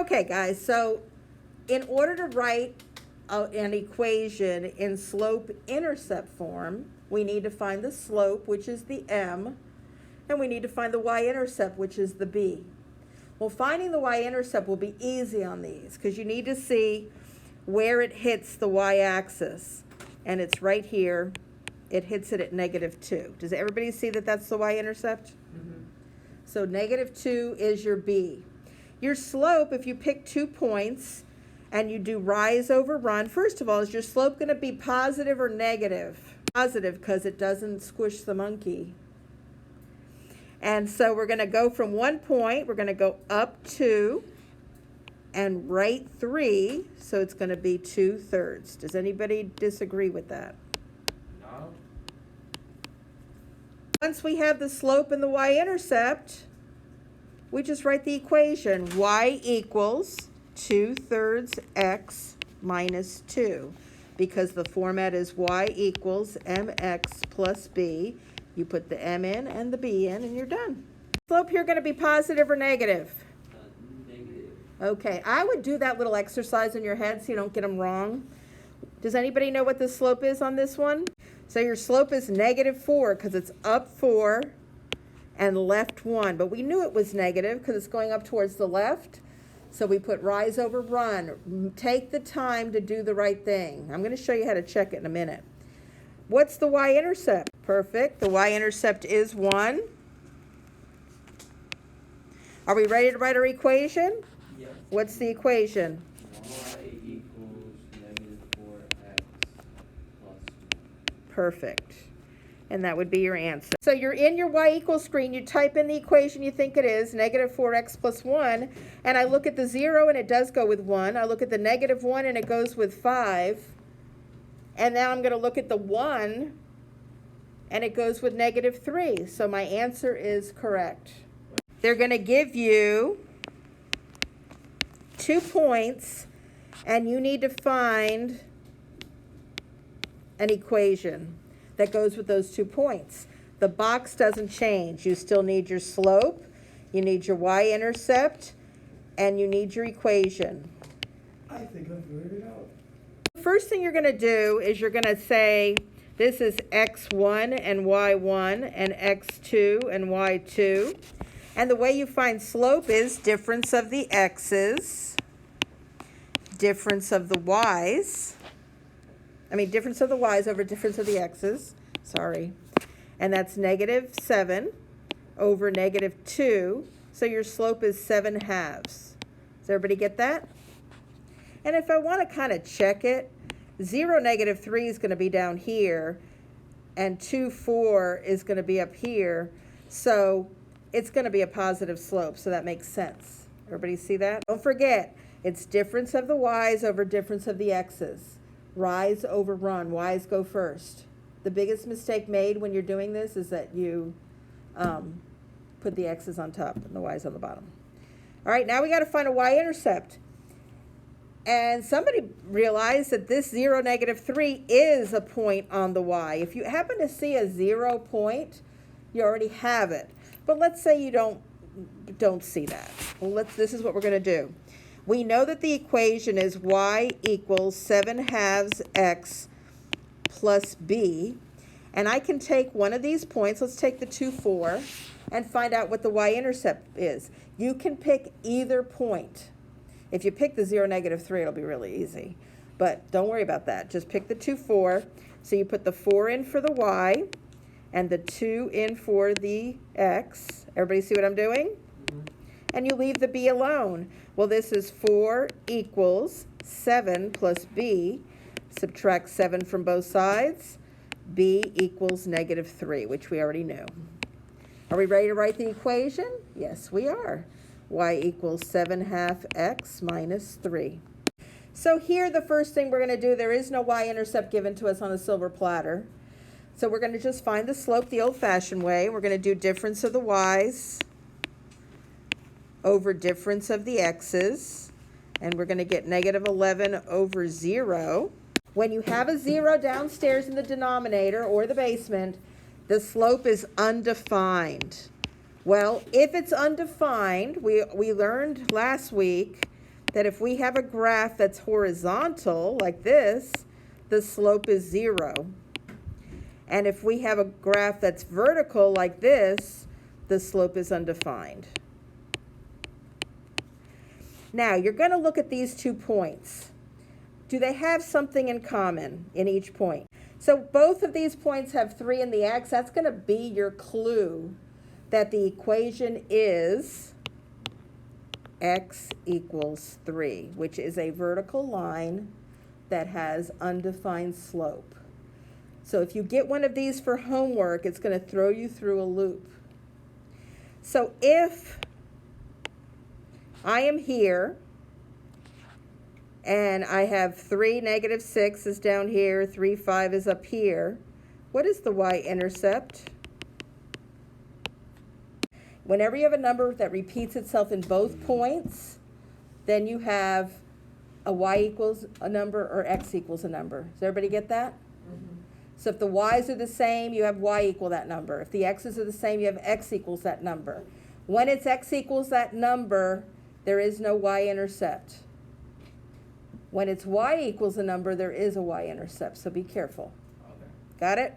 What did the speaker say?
Okay, guys, so in order to write an equation in slope-intercept form, we need to find the slope, which is the m, and we need to find the y-intercept, which is the b. Well, finding the y-intercept will be easy on these because you need to see where it hits the y-axis, and it's right here. It hits it at -2. Does everybody see that that's the y-intercept? Mm-hmm. So -2 is your b. Your slope, if you pick 2 points and you do rise over run, first of all, is your slope going to be positive or negative? Positive, because it doesn't squish the monkey. And so we're going to go from 1 point, we're going to go up 2 and right 3, so it's going to be 2/3. Does anybody disagree with that? No. Once we have the slope and the y-intercept, we just write the equation. Y equals 2/3 x minus 2. Because the format is y equals mx plus b. You put the m in and the b in and you're done. Slope here going to be positive or negative? Negative. Okay, I would do that little exercise in your head so you don't get them wrong. Does anybody know what the slope is on this one? So your slope is -4 because it's up 4 and left 1. But we knew it was negative because it's going up towards the left. So we put rise over run. Take the time to do the right thing. I'm going to show you how to check it in a minute. What's the y-intercept? Perfect. The y-intercept is 1. Are we ready to write our equation? Yes. What's the equation? Y equals -4x plus 1. Perfect. And that would be your answer. So you're in your y equals screen, you type in the equation you think it is, -4x plus 1, and I look at the 0 and it does go with 1. I look at the -1 and it goes with 5. And now I'm going to look at the 1 and it goes with -3. So my answer is correct. They're going to give you 2 points and you need to find an equation that goes with those 2 points. The box doesn't change. You still need your slope, you need your y-intercept, and you need your equation. I think I figured it out. First thing you're going to do is you're going to say this is x1 and y1 and x2 and y2. And the way you find slope is difference of the x's, difference of the y's. Difference of the y's over difference of the x's. Sorry. And that's -7 over -2. So your slope is 7/2. Does everybody get that? And if I want to kind of check it, 0, -3 is going to be down here, and 2, 4 is going to be up here. So it's going to be a positive slope, so that makes sense. Everybody see that? Don't forget, it's difference of the y's over difference of the x's. Rise over run. Y's go first. The biggest mistake made when you're doing this is that you put the x's on top and the y's on the bottom. All right, now we got to find a y-intercept. And somebody realized that this 0, -3 is a point on the y. If you happen to see a 0 point, you already have it. But let's say you don't see that. Well, this is what we're going to do. We know that the equation is y equals 7/2 x plus b. And I can take one of these points, let's take the 2, 4, and find out what the y-intercept is. You can pick either point. If you pick the 0, -3, it'll be really easy. But don't worry about that. Just pick the 2, 4. So you put the 4 in for the y and the 2 in for the x. Everybody see what I'm doing? And you leave the b alone. Well, this is 4 equals 7 plus b. Subtract 7 from both sides. b equals -3, which we already knew. Are we ready to write the equation? Yes, we are. Y equals 7/2 x minus 3. So here, the first thing we're going to do, there is no y-intercept given to us on a silver platter. So we're going to just find the slope the old-fashioned way. We're going to do difference of the y's over difference of the x's, and we're going to get -11 over 0. When you have a 0 downstairs in the denominator or the basement, the slope is undefined. Well, if it's undefined, we learned last week that if we have a graph that's horizontal, like this, the slope is 0. And if we have a graph that's vertical, like this, the slope is undefined. Now, you're going to look at these 2 points. Do they have something in common in each point? So both of these points have 3 in the x. That's going to be your clue that the equation is x equals 3, which is a vertical line that has undefined slope. So if you get one of these for homework, it's going to throw you through a loop. So if I am here, and I have 3, -6 is down here, 3, 5 is up here, what is the y-intercept? Whenever you have a number that repeats itself in both points, then you have a y equals a number or x equals a number. Does everybody get that? Mm-hmm. So if the y's are the same, you have y equal that number. If the x's are the same, you have x equals that number. When it's x equals that number, there is no y-intercept. When it's y equals a number, there is a y-intercept, so be careful. Okay. Got it?